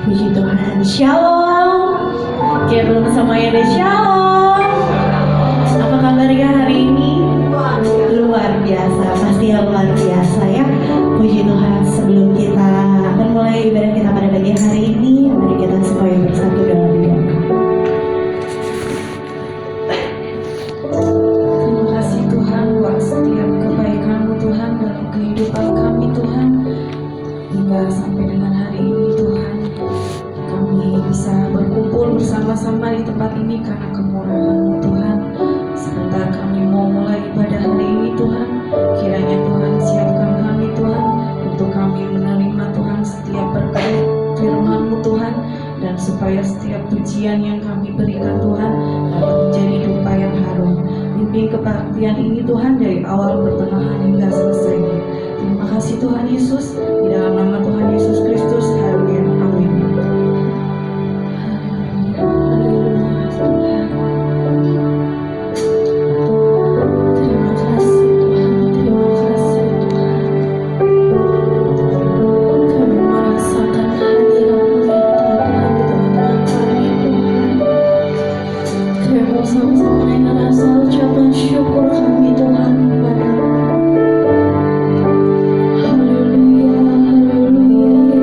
Puji Tuhan, Shalom. Oke, belum semuanya ada Shalom. Apa kabarnya hari ini? Luar biasa, pasti luar biasa ya. Puji Tuhan, sebelum kita memulai ibadah kita pada pagi hari ini, mari kita supaya bersatu dalam doa. Terima kasih Tuhan buat setiap kebaikan-Mu Tuhan dalam kehidupan kami Tuhan. Hingga sampai dengan hari ini Tuhan, kami bisa berkumpul bersama-sama di tempat ini karena kemurahan-Mu Tuhan. Sebentar kami mau mulai ibadah hari ini Tuhan, kiranya Tuhan siapkan kami Tuhan untuk kami menerima Tuhan setiap berkat firman-Mu Tuhan, dan supaya setiap pujian yang kami berikan Tuhan dapat menjadi dupa yang harum. Pimpin kebaktian ini Tuhan dari awal pertengahan hingga selesainya. Terima kasih Tuhan Yesus, di dalam nama Tuhan Yesus Kristus, haleluya, amin. Terima kasih Tuhan, terima kasih Tuhan. Kami merasakan hadirat-Mu ya Tuhan di tengah-tengah kami Tuhan. Kami mau sama-sama dengan rasa ucapan syukur kami Tuhan kepada-Mu. Haleluya, haleluya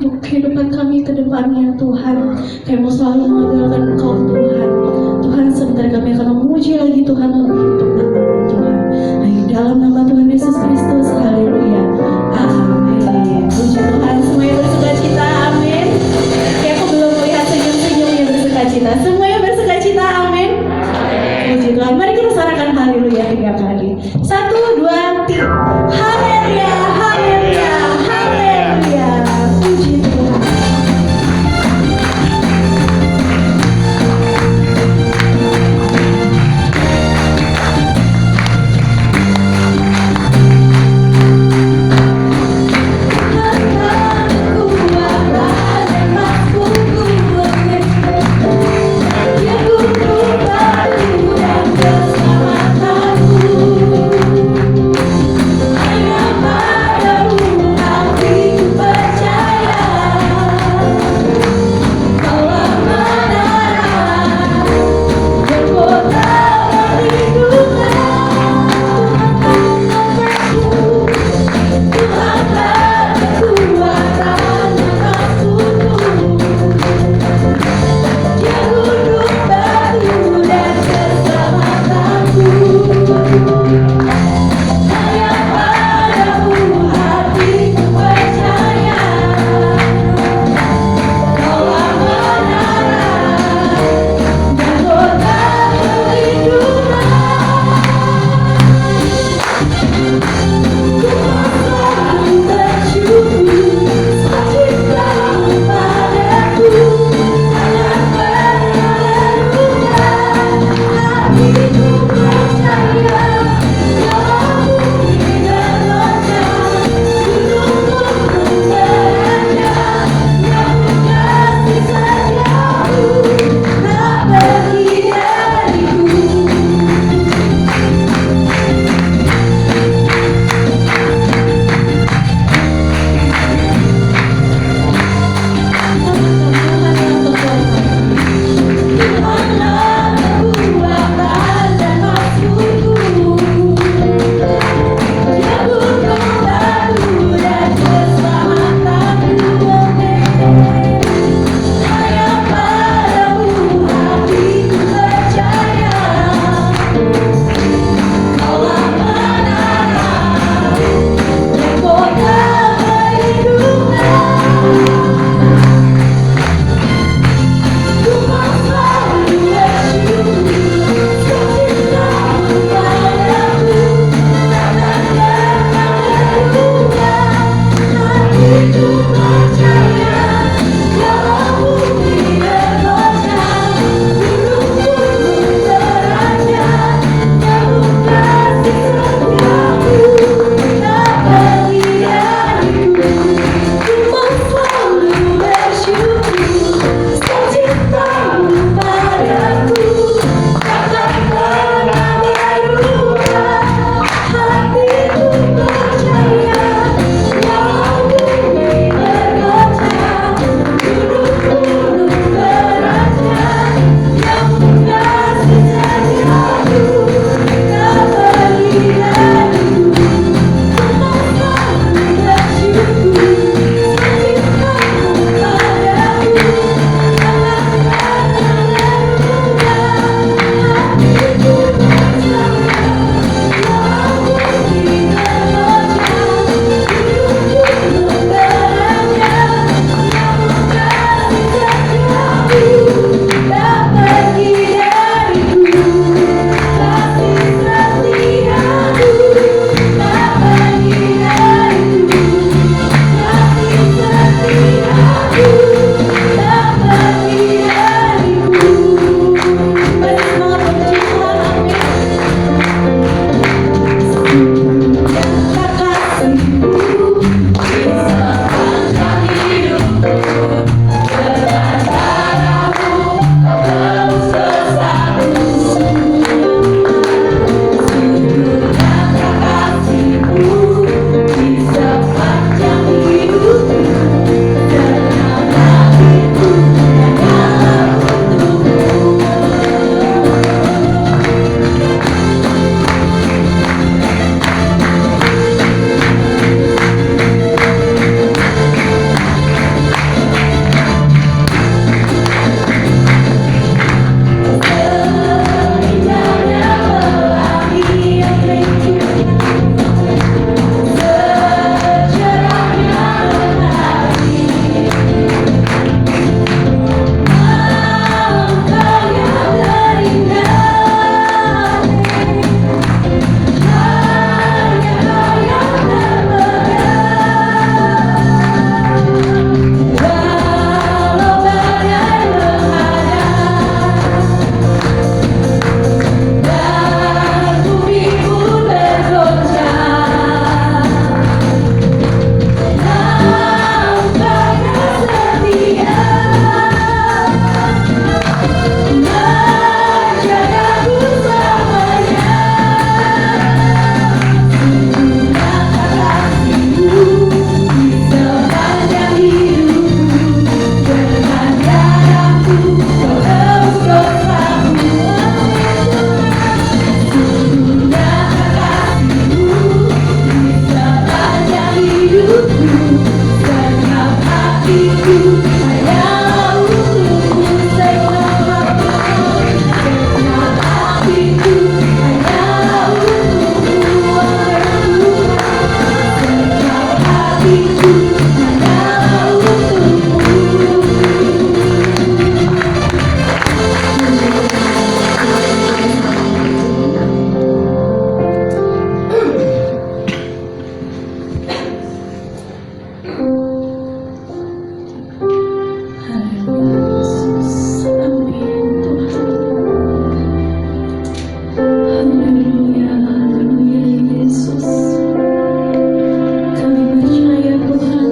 untuk kehidupan kami ke depannya Tuhan. Kami mau selalu mengandalkan Engkau Tuhan. Tuhan, sebentar kami akan memuji lagi Tuhan lebih untuk nama Tuhan. Ayo dalam nama Tuhan Yesus Kristus, haleluya, amin. Puji Tuhan, semuanya bersuka cita, amin. Ya, aku belum melihat senyum-senyum yang bersuka cita. Semuanya bersuka cita, amin. Puji Tuhan, mari kita suarakan haleluya 3 kali. 1, 2, 3. Haleluya, haleluya, haleluya. Puji Tuhan. hatiku adalah untukmu. Haleluya Yesus, amin Tuhan. Haleluya Yesus. Kami percaya Tuhan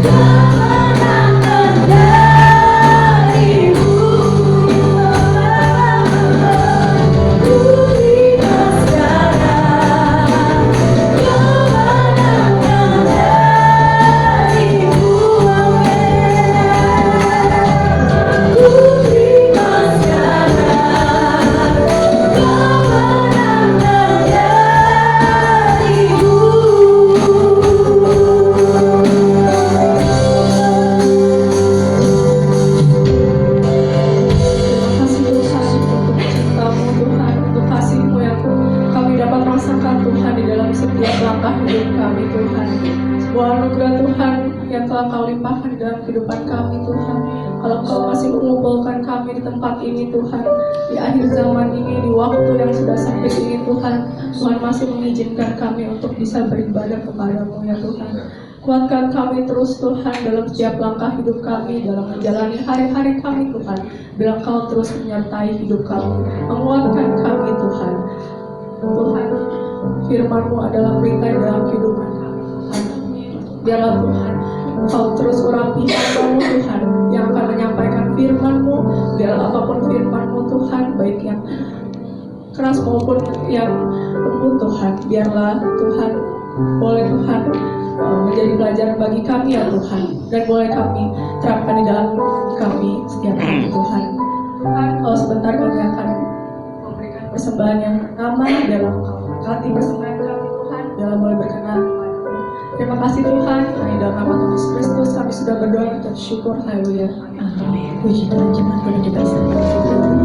kemenangan darimu. Ku terima sekarang kemenangan darimu. Ku terima sekarang kemenangan darimu. Anugerah Tuhan yang telah Kau limpahkan dalam kehidupan kami Tuhan. Kalau Kau masih mengumpulkan kami di tempat ini Tuhan, di akhir zaman ini, di waktu yang sudah sampai ini Tuhan, Tuhan masih mengizinkan kami untuk bisa beribadah kepada-Mu ya Tuhan. Kuatkan kami terus Tuhan dalam setiap langkah hidup kami, dalam menjalani hari-hari kami Tuhan. Bilang Kau terus menyertai hidup kami, menguatkan kami Tuhan. Tuhan, firman-Mu adalah perintah dalam kehidupan kami. Biarlah Tuhan, Kau terus urapi hamba-Mu Tuhan yang akan menyampaikan firman-Mu. Biarlah apapun firman-Mu Tuhan, baik yang keras maupun yang lembut Tuhan, biarlah Tuhan, boleh Tuhan menjadi pelajaran bagi kami ya Tuhan, dan boleh kami terapkan di dalam kami setiap hari Tuhan. Tuhan, kalau sebentar kami akan memberikan persembahan yang aman dalam hati persembahan kami Tuhan, biarlah boleh berkenan. Terima kasih Tuhan, hanya dalam nama Tuhan Yesus Kristus kami sudah berdoa dan syukur. Haleluya. Amin. Puji Tuhan, jemaat boleh dipersilakan.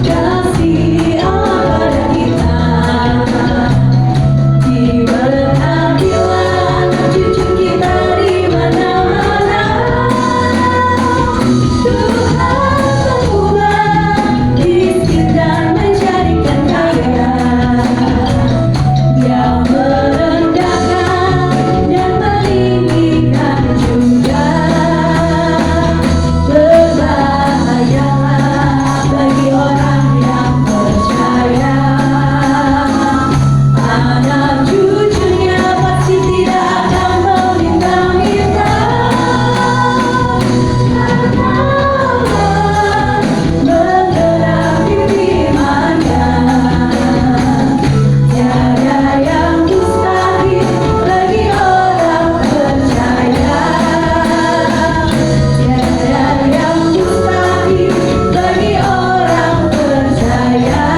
Kasih Allah kita diberkati anak cucu kita di mana-mana. Tuhan mengubah miskin dan menjadikan kaya, Dia merendahkan dan meninggikan juga. Berbahayalah bagi orang yang percaya, anak cucunya pasti tidak akan meminta-minta. Karena Allah menggenapi firman-Nya, tiada yang mustahil bagi orang percaya. Tiada yang mustahil bagi orang percaya.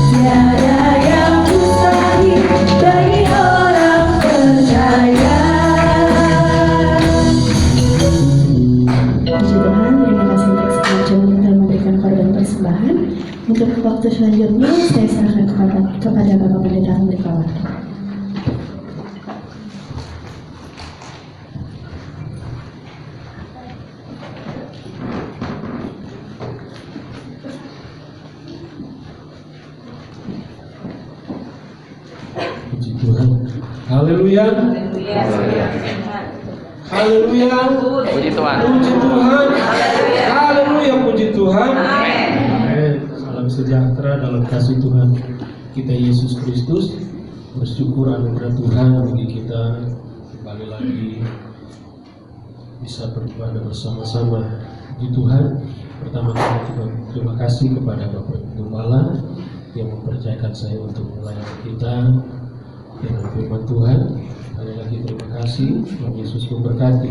Tiada yang mustahil bagi orang percaya. Puji Tuhan, terima kasih untuk sengaja telah memberikan korban persembahan. Untuk waktu selanjutnya saya serahkan kepada Bapak Pendeta Andri Kawat. Puji Tuhan. Haleluya. Haleluya. Puji Tuhan. Puji Tuhan. Haleluya. Puji Tuhan. Amin. Salam sejahtera dalam kasih Tuhan kita Yesus Kristus. Bersyukur anugerah Tuhan bagi kita kembali lagi bisa beribadah bersama-sama. Puji Tuhan. Pertama-tama terima kasih kepada Bapak Gembala yang mempercayakan saya untuk melayani kita dengan firman Tuhan. Sekali lagi terima kasih, Tuhan Yesus memberkati.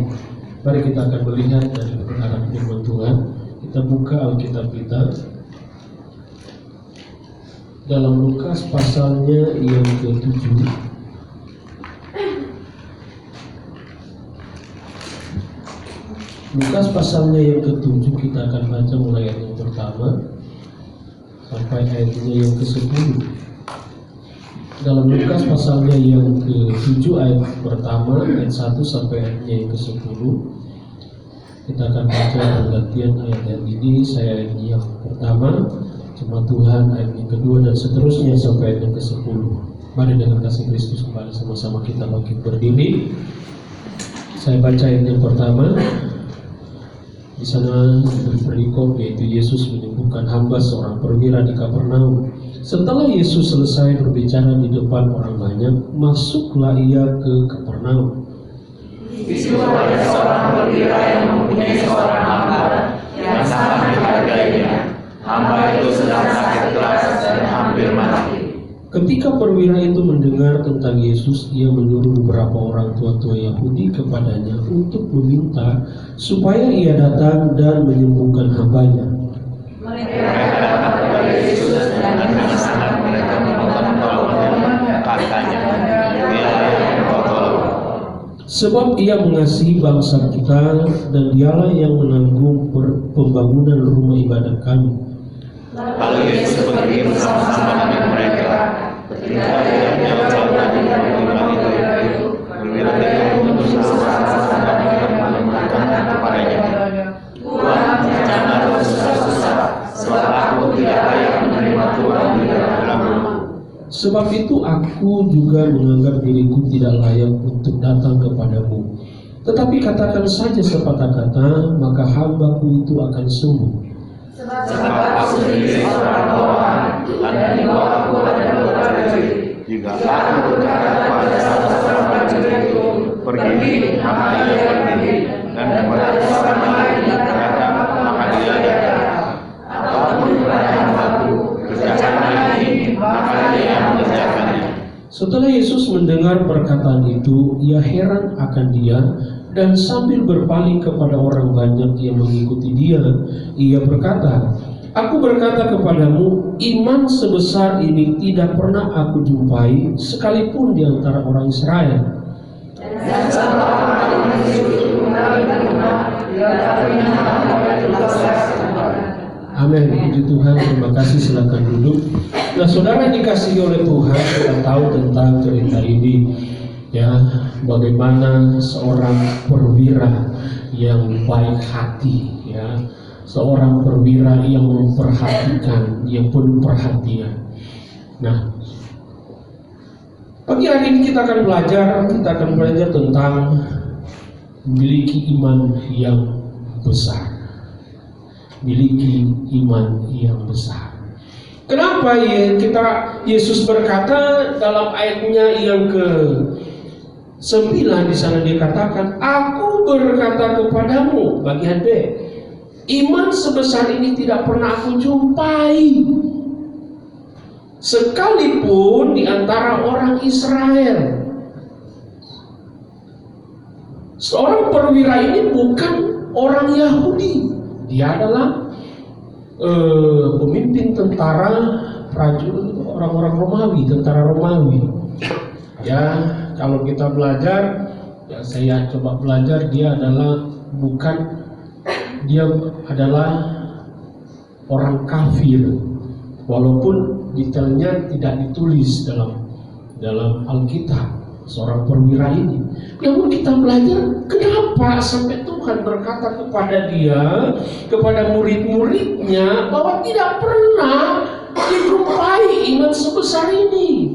Mari kita akan melihat dari kebenaran firman Tuhan. Kita buka Alkitab kita dalam Lukas pasalnya yang ke-7. Lukas pasalnya yang ke-7 kita akan baca mulai ayat yang pertama sampai ayatnya yang ke-10. Dalam Lukas pasalnya yang ke-7 ayat pertama, ayat 1 sampai ayatnya yang ke-10. Kita akan baca pergantian ayat-ayat ini. Saya ayat yang pertama, Jemaat Tuhan ayat yang kedua dan seterusnya sampai ayat yang ke-10. Mari dengan kasih Kristus kembali sama sama-sama kita bangkit berdiri. Saya baca ayat yang pertama. Di sana perikop yaitu Yesus menyembuhkan hamba seorang perwira di Kapernaum. Setelah Yesus selesai berbicara di depan orang banyak, masuklah ia ke Kapernaum. Di situ ada seorang perwira yang mempunyai seorang hamba yang sangat dihargainya. Hamba itu sedang sakit keras dan hampir mati. Ketika perwira itu mendengar tentang Yesus, ia menyuruh beberapa orang tua-tua Yahudi kepadanya untuk meminta supaya ia datang dan menyembuhkan hambanya. Mereka datang kepada Yesus dan dengan sangat mereka memohon tolongnya, katanya, dialah yang kau tolong. Sebab ia mengasihi bangsa kita dan dialah yang menanggung pembangunan rumah ibadah kami. Lalu Yesus pergi bersama-sama dengan mereka. Ketika ia jauh dari rumah itu, perwira itu bersama-sama dan mengatakan kepadanya, Tuhan, jangan bersusah-susah, sebab aku tidak layak menerima Tuhan di dalam rumah. Sebab itu aku juga menganggap diriku tidak layak untuk datang kepadamu. Tetapi katakan saja sepatah kata, maka hambaku itu akan sembuh. Sebab aku sendiri seorang bawahan, dan di bawahku ada 2 prajurit. Jika aku berkata kepada salah seorang prajurit itu, pergi, maka ia pergi, dan kepada seorang lain datang, maka dia datang. Apapun kepada hambaku, kerjakanlah ini, maka dia mengerjakannya. Setelah Yesus mendengar perkataan itu, ia heran akan dia, dan sambil berpaling kepada orang banyak yang mengikuti dia, ia berkata, Aku berkata kepadamu, iman sebesar ini tidak pernah aku jumpai, sekalipun di antara orang Israel. Dan setelah orang itu kembali ke rumah, dia datangnya Amin. Puji Tuhan. Terima kasih. Silakan duduk. Nah, saudara dikasihi oleh Tuhan, kita tahu tentang cerita ini, ya, bagaimana seorang perwira yang baik hati, ya, seorang perwira yang memperhatikan, yang penuh perhatian. Nah, pagi hari ini kita akan belajar tentang memiliki iman yang besar. Miliki iman yang besar. Kenapa ya Yesus berkata dalam ayatnya yang ke-9 di sana dia katakan, Aku berkata kepadamu, bagian B, iman sebesar ini tidak pernah aku jumpai, sekalipun di antara orang Israel. Seorang perwira ini bukan orang Yahudi. Dia adalah pemimpin tentara prajurit orang-orang Romawi, tentara Romawi. Ya, kalau kita belajar, ya saya coba belajar, dia adalah orang kafir, walaupun detailnya tidak ditulis dalam Alkitab seorang perwira ini. Namun kita belajar kenapa sampai Tuhan berkata kepada dia, kepada murid-muridnya, bahwa tidak pernah dijumpai iman sebesar ini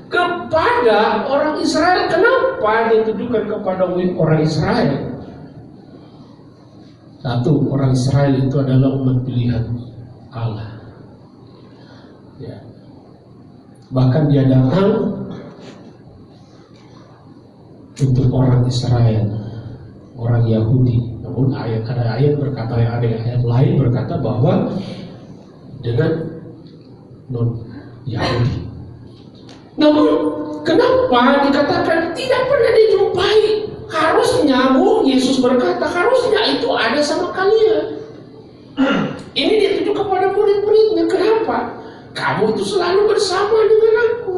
kepada orang Israel. Kenapa ditujukan kepada orang Israel? Satu, orang Israel itu adalah umat pilihan Allah, ya. Bahkan dia datang untuk orang Israel, orang Yahudi. Namun ada ayat lain berkata bahwa dengan non Yahudi. Namun kenapa dikatakan tidak pernah dijumpai? Harusnya Yesus berkata, harusnya itu ada sama kalian. Ini dituju kepada murid-muridnya. Kenapa? Kamu itu selalu bersama dengan aku.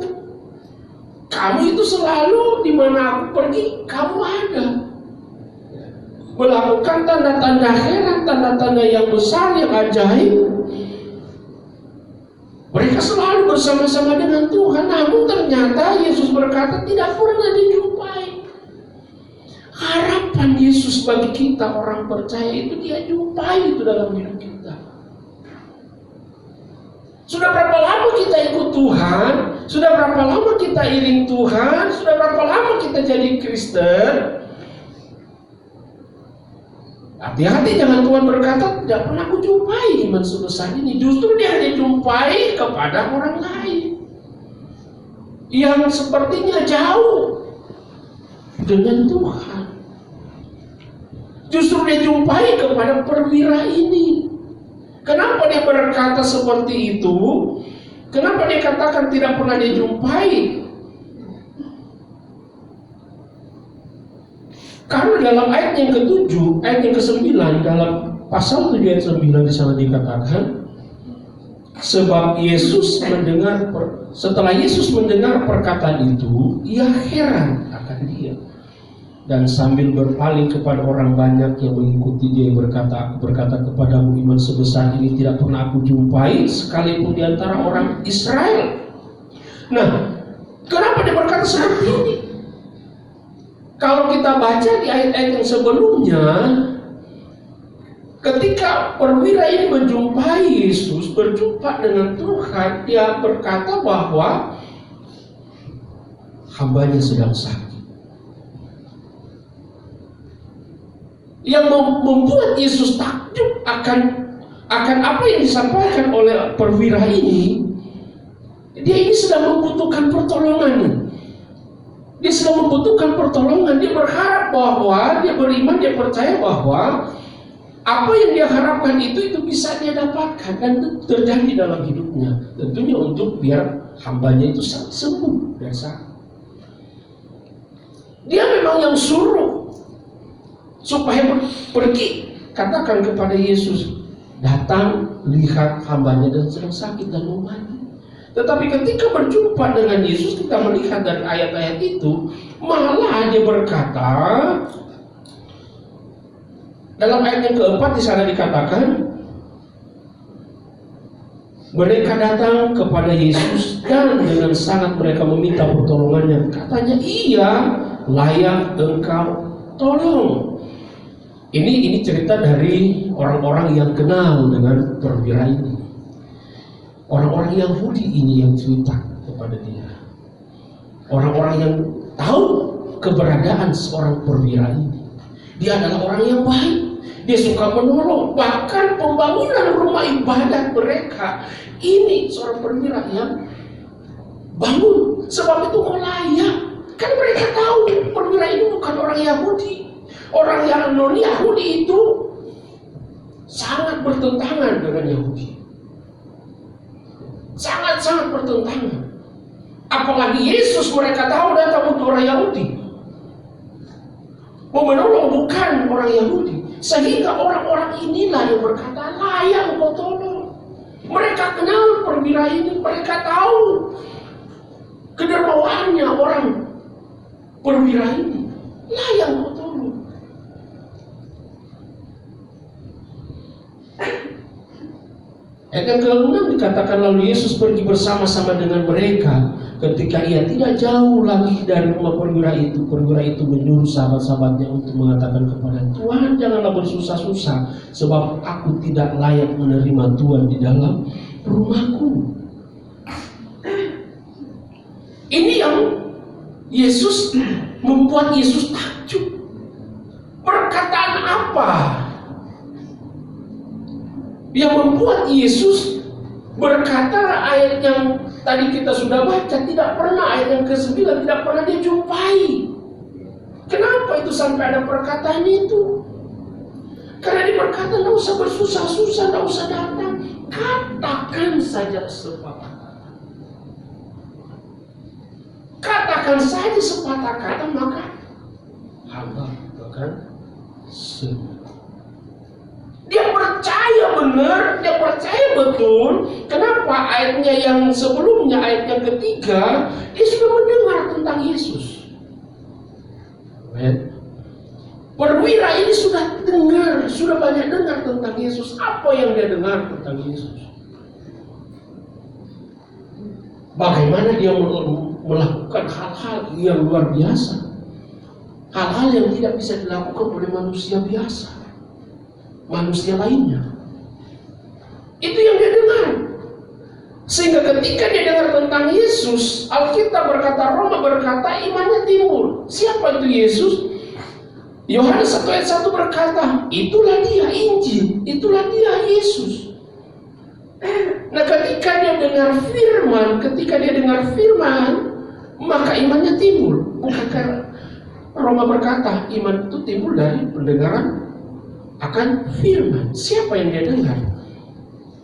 Kamu itu selalu di mana aku pergi, kamu ada. Melakukan tanda-tanda heran, tanda-tanda yang besar, yang ajaib. Mereka selalu bersama-sama dengan Tuhan. Namun ternyata Yesus berkata tidak pernah dijumpai. Harapan Yesus bagi kita orang percaya itu dia jumpai itu dalam hidup kita. Sudah berapa lama kita ikut Tuhan? Sudah berapa lama kita iring Tuhan? Sudah berapa lama kita jadi Kristen? Hati-hati, jangan Tuhan berkata, tidak pernah aku jumpai iman sebesar ini. Justru dia hanya jumpai kepada orang lain yang sepertinya jauh dengan Tuhan. Justru dia jumpai kepada perwira ini. Kenapa dia berkata seperti itu? Kenapa dia katakan tidak pernah dia jumpai? Karena dalam ayat yang ke-7, ayat yang ke-9, dalam pasal 7 ayat 9 di sana dikatakan, sebab Yesus mendengar, setelah Yesus mendengar perkataan itu, ia heran akan dia. Dan sambil berpaling kepada orang banyak yang mengikuti dia, berkata kepadamu, iman sebesar ini tidak pernah aku jumpai sekalipun di antara orang Israel. Nah, kenapa dia berkata seperti ini? Kalau kita baca di ayat-ayat yang sebelumnya, ketika perwira ini menjumpai Yesus, berjumpa dengan Tuhan, dia berkata bahwa hambanya sedang sakit. Yang membuat Yesus takjub akan apa yang disampaikan oleh perwira ini, dia ini sedang membutuhkan pertolongan. Dia sedang membutuhkan pertolongan. Dia berharap bahwa, dia beriman, dia percaya bahwa apa yang dia harapkan itu bisa dia dapatkan dan terjadi dalam hidupnya. Tentunya untuk biar hambanya itu sembuh dari sakit. Dia memang yang suruh supaya pergi, katakan kepada Yesus, datang, lihat hambanya dan sedang sakit dan mau mati. Tetapi ketika berjumpa dengan Yesus, kita melihat dari ayat-ayat itu, malah dia berkata, dalam ayat yang keempat di sana dikatakan, mereka datang kepada Yesus dan dengan sangat mereka meminta pertolongannya. Katanya, iya layak engkau tolong. Ini cerita dari orang-orang yang kenal dengan perwira ini. Orang-orang Yahudi ini yang cerita kepada dia. Orang-orang yang tahu keberadaan seorang perwira ini. Dia adalah orang yang baik. Dia suka menolong. Bahkan pembangunan rumah ibadat mereka, ini seorang perwira yang bangun. Sebab itu kok layak. Kan mereka tahu perwira ini bukan orang Yahudi. Orang yang non-Yahudi itu sangat bertentangan dengan Yahudi. Sangat-sangat bertentangan. Apalagi Yesus mereka tahu datang untuk orang Yahudi, mau menolong bukan orang Yahudi. Sehingga orang-orang inilah yang berkata, layak engkau tolong. Mereka kenal perwira ini, mereka tahu kedermawaannya orang perwira ini, layak engkau tolong. Ayat yang ke-6 dikatakan, lalu Yesus pergi bersama-sama dengan mereka. Ketika ia tidak jauh lagi dari rumah perwira itu menyuruh sahabat-sahabatnya untuk mengatakan kepada Tuhan, janganlah bersusah-susah, sebab aku tidak layak menerima Tuhan di dalam rumahku. Ini yang Yesus membuat Yesus takjub. Perkataan apa yang membuat Yesus berkata ayat yang tadi kita sudah baca, tidak pernah, ayat yang ke-9, tidak pernah dia jumpai. Kenapa itu sampai ada perkataan itu? Karena dia berkata, tidak usah bersusah-susah, tidak usah datang, katakan saja sepatah kata. Katakan saja sepatah kata, maka hamba akan sembuh. Dia percaya benar, dia percaya betul. Kenapa? Ayatnya yang sebelumnya, ayat yang ketiga, dia sudah mendengar tentang Yesus. Perwira ini sudah dengar, sudah banyak dengar tentang Yesus. Apa yang dia dengar tentang Yesus? Bagaimana dia melakukan hal-hal yang luar biasa, hal-hal yang tidak bisa dilakukan oleh manusia biasa, manusia lainnya. Itu yang dia dengar. Sehingga ketika dia dengar tentang Yesus, Alkitab berkata, Roma berkata, imannya timbul. Siapa itu Yesus? Yohanes 1 ayat 1 berkata, itulah dia Injil, itulah dia Yesus. Nah, ketika dia dengar firman, maka imannya timbul. Bukankah Roma berkata, iman itu timbul dari pendengaran akan firman. Siapa yang dia dengar?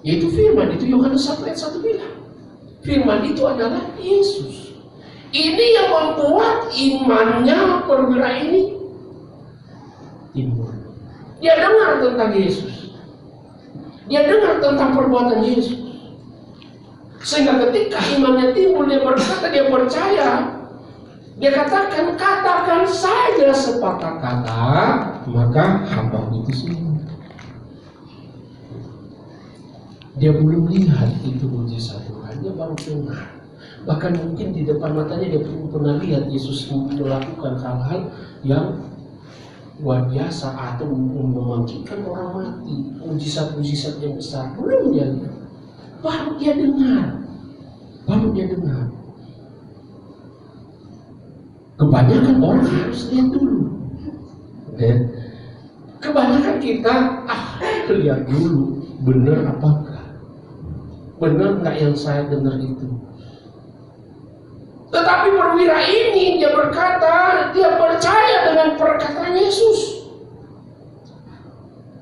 Yaitu firman, itu Yohanes 1 ayat 1 bilang. Firman itu adalah Yesus. Ini yang membuat imannya perwira ini timbul. Dia dengar tentang Yesus. Dia dengar tentang perbuatan Yesus. Sehingga ketika imannya timbul, dia berkata, dia percaya. Dia katakan saja sepatah kata, maka hamba itu sembuh. Dia belum lihat itu mujizat Tuhan, dia baru dengar. Bahkan mungkin di depan matanya dia belum pernah lihat Yesus melakukan hal-hal yang luar biasa atau membangkitkan orang mati, mujizat-mujizat yang besar. Belum dia lihat, baru dia dengar. Kebanyakan orang harus lihat dulu. Kebanyakan kita lihat dulu, benar apakah? Benar nggak yang saya dengar itu? Tetapi perwira ini dia berkata, dia percaya dengan perkataan Yesus.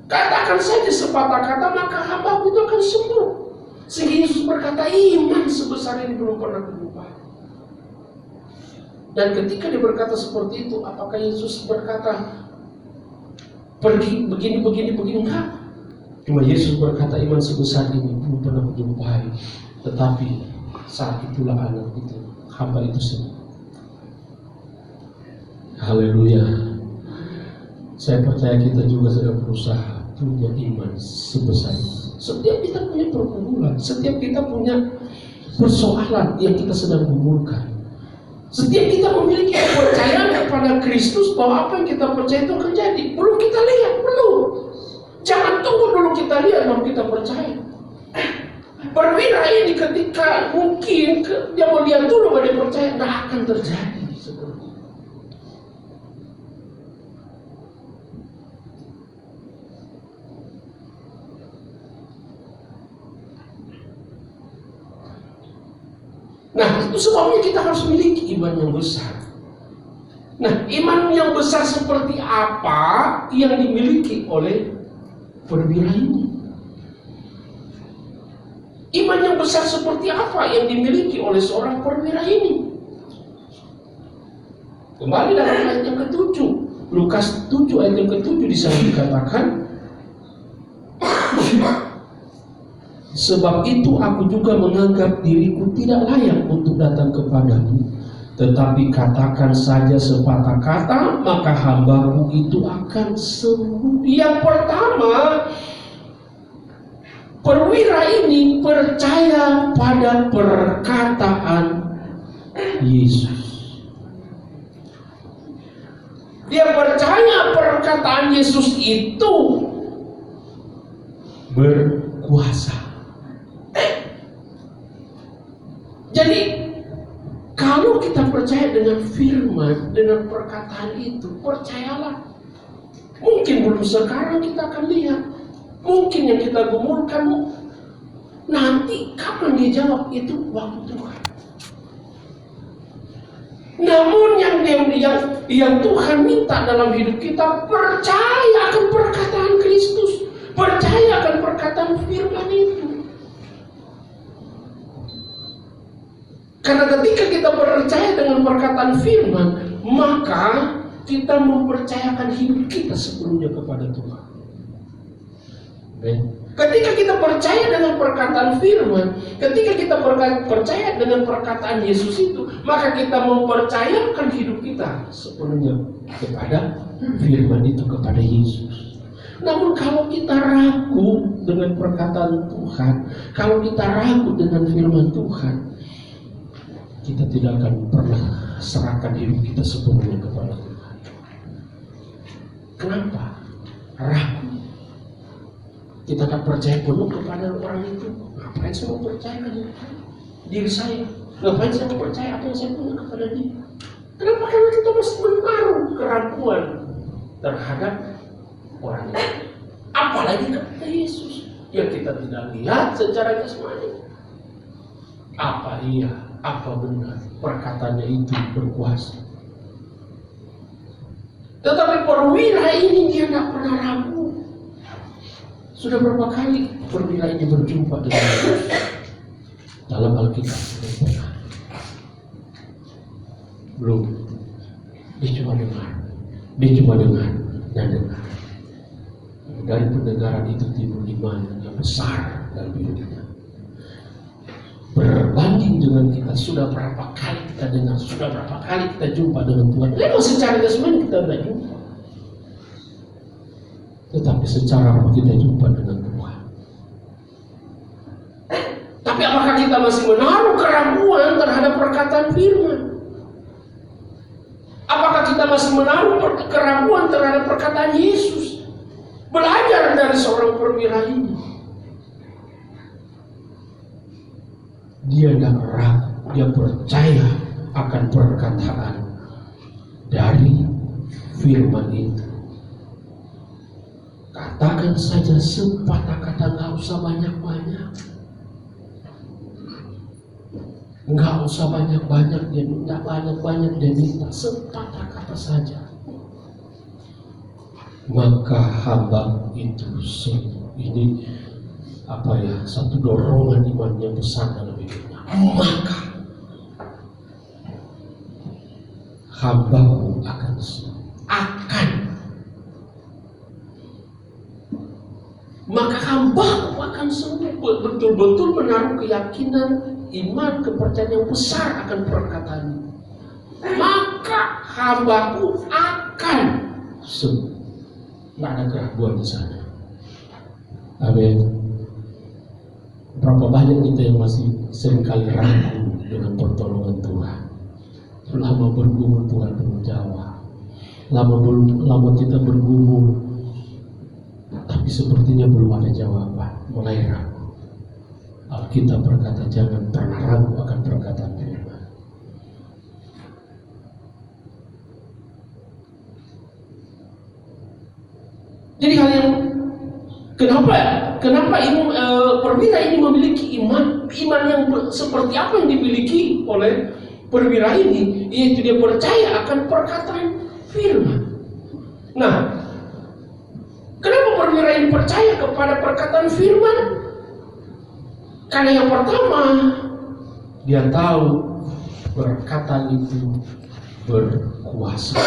Katakan saja sepatah kata, maka hamba itu akan sembuh. Sehingga Yesus berkata, iman sebesar ini belum pernah berubah. Dan ketika dia berkata seperti itu, apakah Yesus berkata pergi begini? Enggak. Cuma Yesus berkata iman sebesar ini belum pernah berjumpai. Tetapi saat itulah anak itu, hamba itu sembuh. Haleluya. Saya percaya kita juga sedang berusaha punya iman sebesar itu. Setiap kita punya pergumulan, setiap kita punya persoalan yang kita sedang gumulkan. Setiap kita memiliki kepercayaan kepada Kristus bahwa apa yang kita percaya itu akan jadi. Belum kita lihat, belum. Jangan tunggu dulu kita lihat baru kita percaya. Perwira ini ketika mungkin dia mau lihat dulu baru dia percaya, nggak akan terjadi seperti itu. Nah, itu sebabnya kita harus memiliki iman yang besar. Nah, iman yang besar seperti apa yang dimiliki oleh perwira ini? Iman yang besar seperti apa yang dimiliki oleh seorang perwira ini? Kembali dalam ayat yang ke-7, Lukas 7 ayat yang ke-7 di sana dikatakan, sebab itu aku juga menganggap diriku tidak layak untuk datang kepadamu, tetapi katakan saja sepatah kata, maka hambaku itu akan sembuh. Yang pertama, perwira ini percaya pada perkataan Yesus. Dia percaya perkataan Yesus itu berkuasa. Jadi kalau kita percaya dengan firman, dengan perkataan itu, percayalah. Mungkin belum sekarang kita akan lihat. Mungkin yang kita gumulkan nanti kapan dia jawab, itu waktu Tuhan. Namun yang Tuhan minta dalam hidup kita, percaya akan perkataan Kristus, percaya akan perkataan firman itu. Karena ketika kita percaya dengan perkataan firman, maka kita mempercayakan hidup kita sepenuhnya kepada Tuhan. Ketika kita percaya dengan perkataan firman, ketika kita percaya dengan perkataan Yesus itu, maka kita mempercayakan hidup kita sepenuhnya kepada firman itu, kepada Yesus. Namun kalau kita ragu dengan perkataan Tuhan, kalau kita ragu dengan firman Tuhan, kita tidak akan pernah serahkan hidup kita sepenuhnya kepada Tuhan. Kenapa? Ragu. kita tak percaya penuh kepada orang itu. Ngapain saya mau percaya ke diri saya? Ngapain saya mau percaya apa yang saya punya kepada dia? Kenapa? Karena kita masih menaruh keraguan terhadap orang itu. Apalagi kepada Yesus yang kita tidak lihat secara jasmani. Apa iya, apa benar perkataannya itu berkuasa. Tetapi perwira ini dia tidak pernah ragu. Sudah berapa kali perwira ini berjumpa dengan Yesus dalam Alkitab? Belum. Dia cuma dengar dan dengar. Dari pendengaran itu timbul iman yang besar dalam hidupnya. Berbanding dengan kita sudah berapa kali kita dengar, sudah berapa kali kita jumpa dengan Tuhan. Memang secara jasmani kita tidak jumpa, tetapi secara roh kita jumpa dengan Tuhan. Tapi apakah kita masih menaruh keraguan terhadap perkataan firman? Apakah kita masih menaruh keraguan terhadap perkataan Yesus? Belajar dari seorang perwira ini. Dia tidak ragu, dia percaya akan perkataan dari firman itu. Katakan saja sepatah kata, nggak usah banyak-banyak. Nggak usah banyak-banyak, dia minta banyak-banyak, dia minta sepatah kata saja. Maka hamba itu ini satu dorongan iman yang besar dalam hidupnya. Maka hambaku akan maka hambaku akan sembuh. Betul-betul menaruh keyakinan, iman, kepercayaan yang besar akan perkataan ini. Maka hambaku akan sembuh. Tidak ada keraguan di sana. Amin. Berapa banyak kita yang masih seringkali ragu dengan pertolongan Tuhan. Lama bergumul Tuhan belum jawab. Lama kita bergumul, tapi sepertinya belum ada jawaban. Mulai ragu. Alkitab berkata jangan pernah ragu akan perkataan firman. Jadi hal yang kenapa ini perwira ini memiliki iman yang seperti apa yang dimiliki oleh perwira ini, yaitu dia percaya akan perkataan firman. Nah, kenapa perwira ini percaya kepada perkataan firman? Karena yang pertama, dia tahu perkataan itu berkuasa.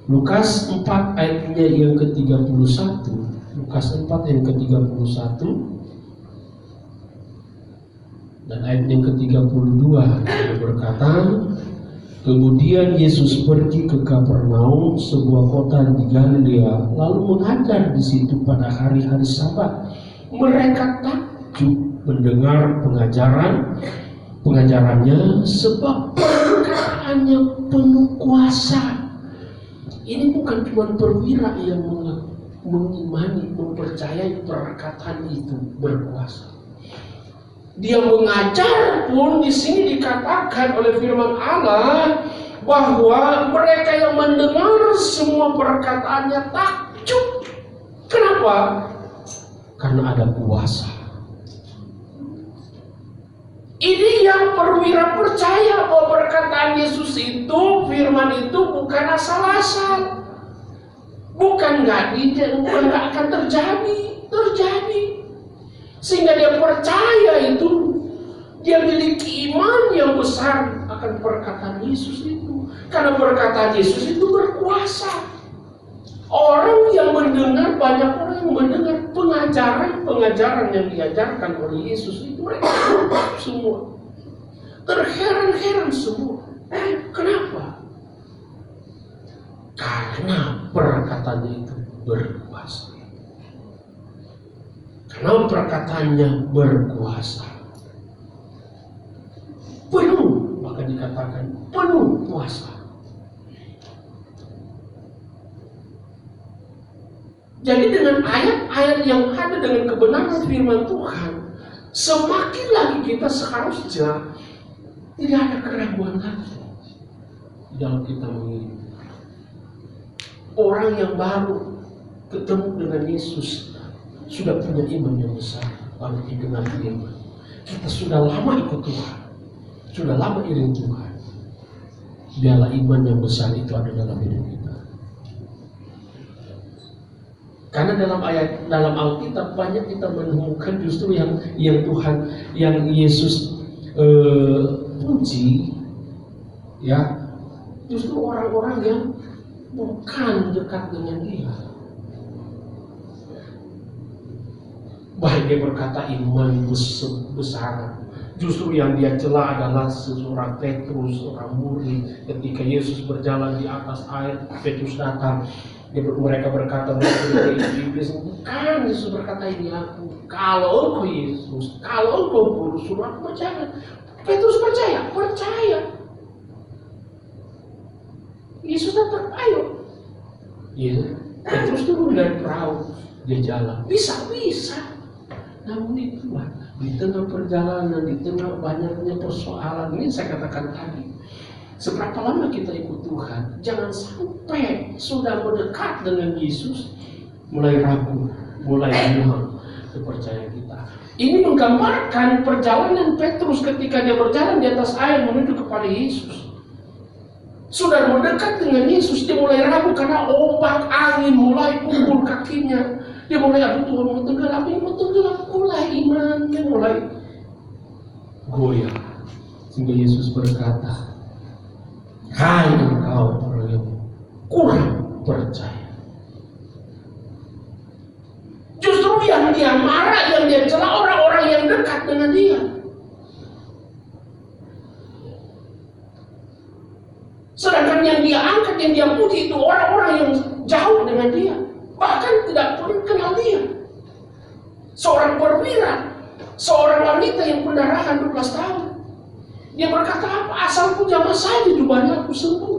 Lukas 4 ayatnya yang ke-31. Lukas 4 yang ke-31 dan ayat yang ke-32 berkata, kemudian Yesus pergi ke Kapernaum, sebuah kota di Galilea, lalu mengajar di situ pada hari-hari Sabat. Mereka takjub mendengar pengajarannya sebab perkataannya penuh kuasa. Ini bukan cuma perwira yang mengimani, mempercayai perkataan itu berkuasa. Dia mengajar pun di sini dikatakan oleh firman Allah bahwa mereka yang mendengar semua perkataannya takjub. Kenapa? Karena ada kuasa. Ini yang perwira percaya bahwa perkataan Yesus itu, firman itu bukan asal-asal, bukan nggak akan terjadi, sehingga dia percaya itu, dia miliki iman yang besar akan perkataan Yesus itu, karena perkataan Yesus itu berkuasa. Orang yang mendengar, banyak orang yang mendengar pengajaran yang diajarkan oleh Yesus itu, mereka semua terheran-heran semua. Kenapa? Karena perkataannya itu berkuasa. Karena perkataannya berkuasa, penuh, maka dikatakan penuh kuasa. Jadi dengan dengan ayat-ayat yang ada dengan kebenaran firman Tuhan, semakin lagi kita seharusnya tidak ada keraguan lagi dalam kita mengirim. Orang yang baru ketemu dengan Yesus sudah punya iman yang besar, lalu dengan firman. Kita sudah lama ikut Tuhan, sudah lama iring Tuhan. Biarlah iman yang besar itu ada dalam hidup kita. Karena dalam Alkitab banyak kita menemukan justru yang Tuhan, yang Yesus puji, ya, justru orang-orang yang bukan dekat dengan Dia. Baik dia berkata iman besar, justru yang dia cela adalah seorang Petrus, seorang murid. Ketika Yesus berjalan di atas air, Petrus datang. Mereka berkata, iblis, bukan. Yesus berkata, ini aku. Kalau engkau Yesus, kalau engkau guru, suruh aku percaya. Petrus percaya. Yesus datang, ayo. Petrus turun dari perahu, dia jalan. Bisa. Namun itulah, di tengah perjalanan, di tengah banyaknya persoalan, ini saya katakan tadi, seberapa lama kita ikut Tuhan, jangan sampai sudah mendekat dengan Yesus, mulai ragu, mulai hilang kepercayaan kita. Ini menggambarkan perjalanan Petrus ketika dia berjalan di atas air menuju kepada Yesus. Sudah mendekat dengan Yesus, dia mulai ragu karena ombak angin mulai pukul kakinya. Dia mulai, aduh Tuhan mau tenggelam, mulai imannya mulai goyah. Sehingga Yesus berkata, hai engkau orang yang kurang percaya. Justru yang dia marah, yang dia cela orang-orang yang dekat dengan dia. Sedangkan yang dia angkat, yang dia puji itu orang-orang yang jauh dengan dia, bahkan tidak pernah kenal dia. Seorang perwira, seorang wanita yang pendarahan 12 tahun, dia berkata, apa asalku jamah saja jubahnya aku sembuh.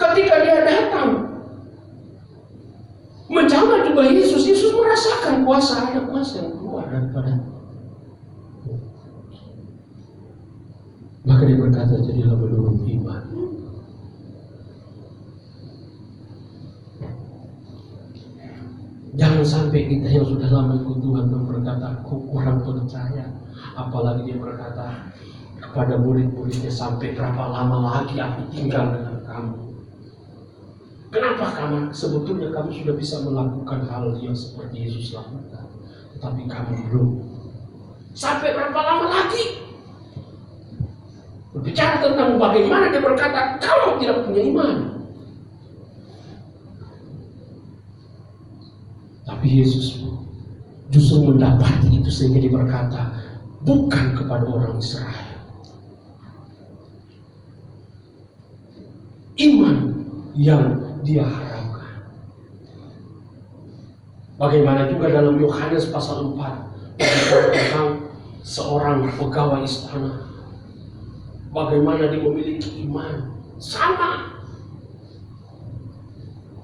Ketika dia datang menjamah jubah Yesus, Yesus merasakan ada kuasa yang keluar daripada. Maka dia berkata, jadilah menurut iman. Jangan sampai kita yang sudah lama ikut Tuhan berkata, aku kurang percaya. Apalagi dia berkata kepada murid-muridnya, sampai berapa lama lagi aku tinggal dengan kamu. Kenapa kamu? Sebetulnya kamu sudah bisa melakukan hal yang seperti Yesus lakukan, tetapi kamu belum. Sampai berapa lama lagi? Berbicara tentang bagaimana dia berkata, kamu tidak punya iman. Tapi Yesus justru mendapati itu sehingga dia berkata, bukan kepada orang Israel. Iman yang dia harapkan. Bagaimana juga dalam Yohanes pasal 4 tentang seorang pegawai istana. Bagaimana dia memiliki iman sama.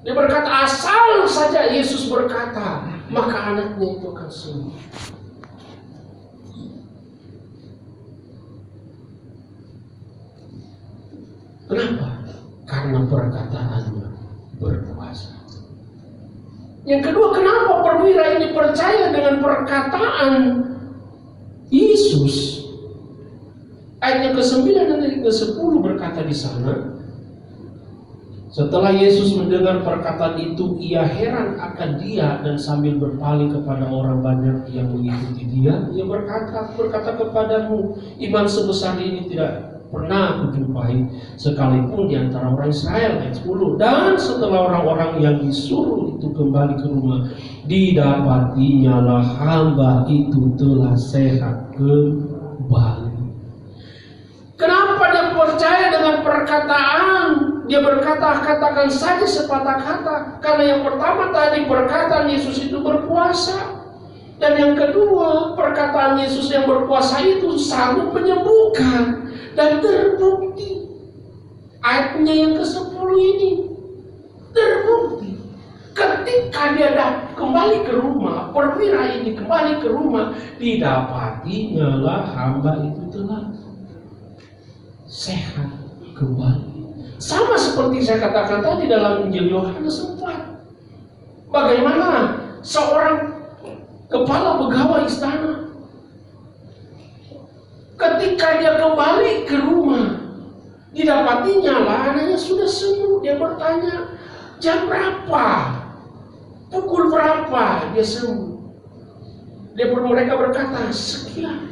Dia berkata, asal saja Yesus berkata, maka anaknya itu akan sembuh. Kenapa? Karena perkataannya berkuasa. Yang kedua, kenapa perwira ini percaya dengan perkataan Yesus? Ayat yang ke-9 dan yang ke-10 berkata di sana, setelah Yesus mendengar perkataan itu, ia heran akan dia dan sambil berpaling kepada orang banyak yang mengikuti dia, ia berkata kepadamu, iman sebesar ini tidak pernah kujumpai sekalipun di antara orang Israel. Ayat 10. Dan setelah orang-orang yang disuruh itu kembali ke rumah, didapatinya lah hamba itu telah sehat kembali. Kenapa dia percaya dengan perkataan? Dia berkata, katakan saja sepatah kata. Karena yang pertama tadi perkataan Yesus itu berkuasa. Dan yang kedua, perkataan Yesus yang berkuasa itu sanggup menyembuhkan. Dan terbukti. Ayatnya yang ke-10 ini terbukti. Ketika ketika dia kembali ke rumah, perwira ini kembali ke rumah, didapatinya lah hamba itu telah sehat kembali. Sama seperti saya katakan tadi dalam Injil Yohanes 4. Bagaimana seorang kepala pegawai istana, ketika dia kembali ke rumah, didapatinya lah anaknya sudah sembuh. Dia bertanya, jam berapa? Pukul berapa dia sembuh? Mereka berkata, sekian.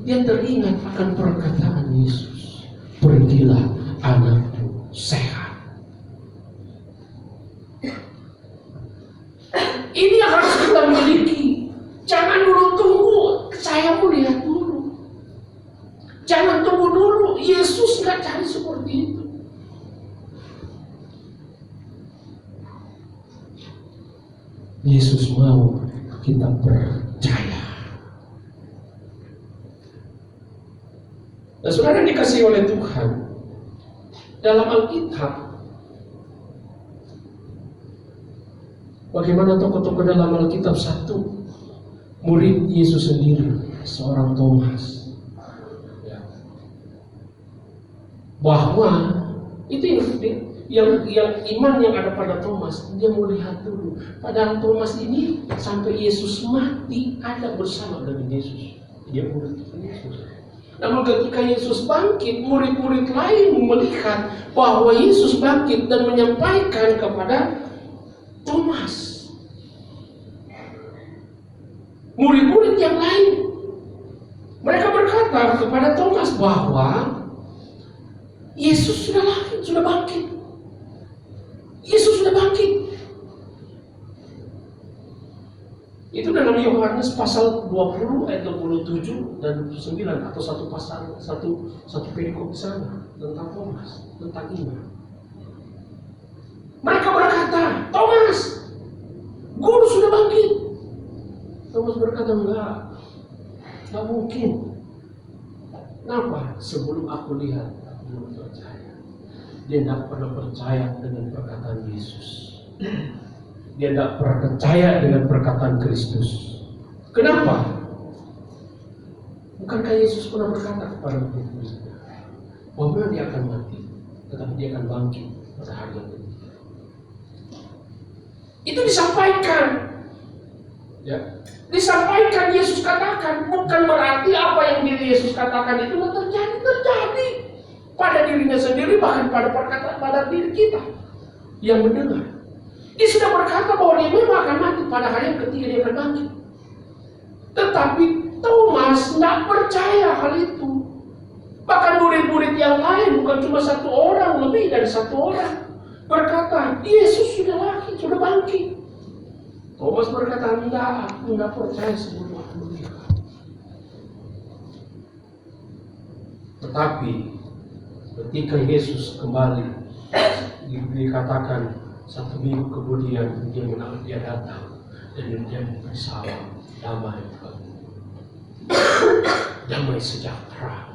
Dia teringat akan perkataan Yesus, pergilah anakmu sehat. Ini yang harus kita miliki. Jangan dulu tunggu saya mau lihat dulu. Jangan tunggu dulu. Yesus nggak cari seperti itu. Yesus mau kita percaya. Dan saudara dikasih oleh Tuhan, dalam Alkitab, bagaimana tokoh-tokoh dalam Alkitab, satu murid Yesus sendiri, seorang Thomas, ya, bahwa itu yang iman yang ada pada Thomas, dia mau lihat dulu. Padahal Thomas ini sampai Yesus mati ada bersama dengan Yesus. Dia murid Yesus. Namun ketika Yesus bangkit, murid-murid lain melihat bahwa Yesus bangkit dan menyampaikan kepada Thomas. Murid-murid yang lain, mereka berkata kepada Thomas bahwa Yesus sudah bangkit. Yesus sudah bangkit. Itu dalam Yohanes pasal 20 ayat 27 dan 9, atau satu pasal, satu perikop di sana tentang Thomas, tentang iman. Mereka berkata, Thomas, Guru sudah bangkit. Thomas berkata, enggak mungkin. Kenapa? Sebelum aku lihat, aku belum percaya. Dia tidak pernah percaya dengan perkataan Yesus. Dia tidak pernah percaya dengan perkataan Kristus. Kenapa? Bukankah Yesus pernah berkata kepada murid-muridnya bahwa dia akan mati, tetapi dia akan bangkit pada hari yang ketiga. Itu disampaikan, ya. Disampaikan, Yesus katakan, bukan berarti apa yang diri Yesus katakan itu terjadi pada dirinya sendiri, bahkan pada diri kita yang mendengar. Dia sudah berkata bahwa dia memang akan mati pada hari yang ketiga, dia akan bangkit. Tetapi Thomas tidak percaya hal itu. Bahkan murid-murid yang lain, bukan cuma satu orang, lebih dari satu orang, berkata, Yesus sudah bangkit. Thomas berkata, enggak, aku enggak percaya sebelum aku melihat. Tetapi ketika Yesus kembali, dikatakan 1 minggu kemudian dia datang dan dia bersama damai, damai sejahtera.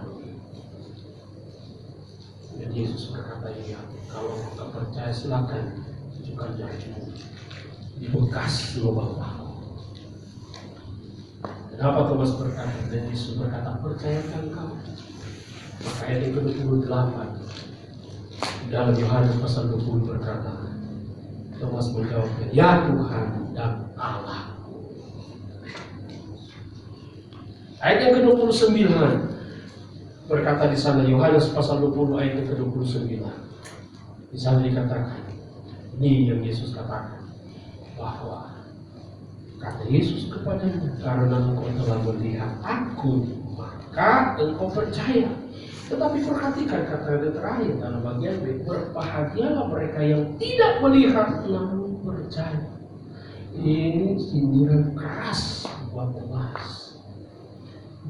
Dan Yesus berkata, ya, kalau enggak percaya silakan tunjukkan jarimu di bekas lubang paku. Kenapa Thomas berkata? Dan Yesus berkata, percayakan kamu. Maka ayat yang ke-28 dalam Yohanes pasal 20 berkata, Thomas menjawabnya, ya Tuhan dan Allah. Ayat yang ke-29 berkata di sana, Yohanes pasal 20 ayat yang ke-29. Di sana dikatakan, ini yang Yesus katakan, bahwa kata Yesus kepadanya, karena engkau telah melihat aku, maka engkau percaya. Tetapi perhatikan kata terakhir dalam bagian B, berbahagialah mereka yang tidak melihat namun percaya. Ini sindiran keras buat Thomas,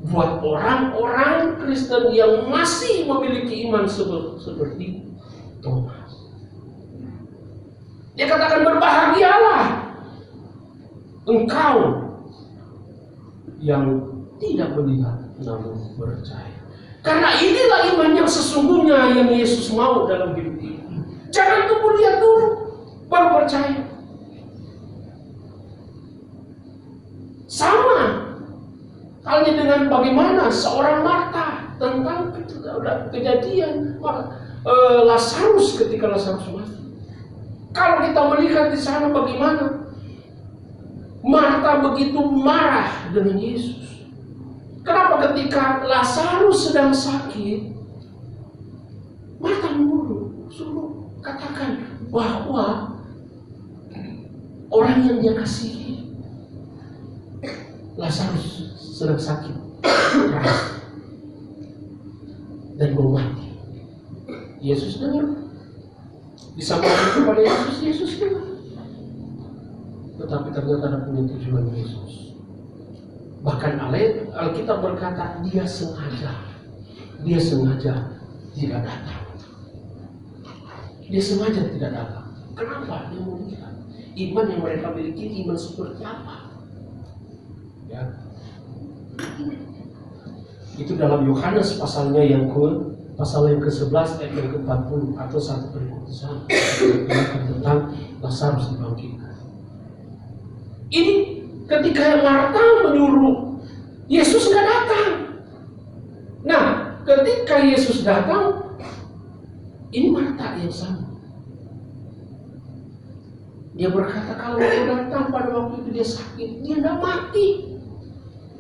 buat orang-orang Kristen yang masih memiliki iman seperti Thomas. Dia katakan, berbahagialah engkau yang tidak melihat namun percaya. Karena inilah iman yang sesungguhnya yang Yesus mau dalam hidup ini. Jangan tunggu lihat dulu baru percaya. Sama halnya dengan bagaimana seorang Marta tentang kejadian Lazarus ketika Lazarus mati. Kalau kita melihat di sana bagaimana Marta begitu marah dengan Yesus. Kenapa ketika Lazarus sedang sakit, Marta suruh katakan bahwa orang yang dia kasihi, Lazarus sedang sakit keras dan mau mati. Yesus dengar, disampaikan kepada Yesus, Yesus dengar. Tetapi ternyata ada penyetujuan Yesus. Bahkan Alkitab berkata dia sengaja tidak datang. Dia sengaja tidak datang. Kenapa? Dia mau lihat iman yang mereka miliki, iman seperti apa. Ya. Itu dalam Yohanes pasal yang ke-11 ayat yang ke-40 atau satu perikutsan tentang Lazarus dibangkitkan. Ini ketika Marta menyuruh Yesus nggak datang. Nah, ketika Yesus datang, ini Marta yang sama. Dia berkata kalau dia datang pada waktu itu dia sakit, dia nggak mati.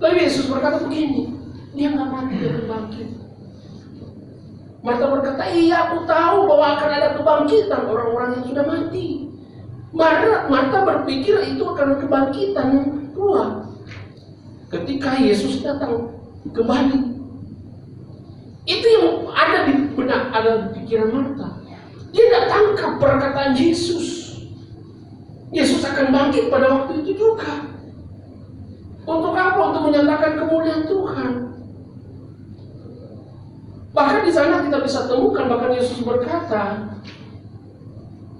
Lalu Yesus berkata begini, dia nggak mati, dia bangkit. Marta berkata, iya aku tahu bahwa akan ada kebangkitan orang-orang yang sudah mati. Marta berpikir itu akan kebangkitan yang kedua. Ketika Yesus datang kembali, itu yang ada di benak, ada di pikiran Marta. Dia tidak tangkap perkataan Yesus. Yesus akan bangkit pada waktu itu juga. Untuk apa? Untuk menyatakan kemuliaan Tuhan. Bahkan di sana kita bisa temukan, bahkan Yesus berkata,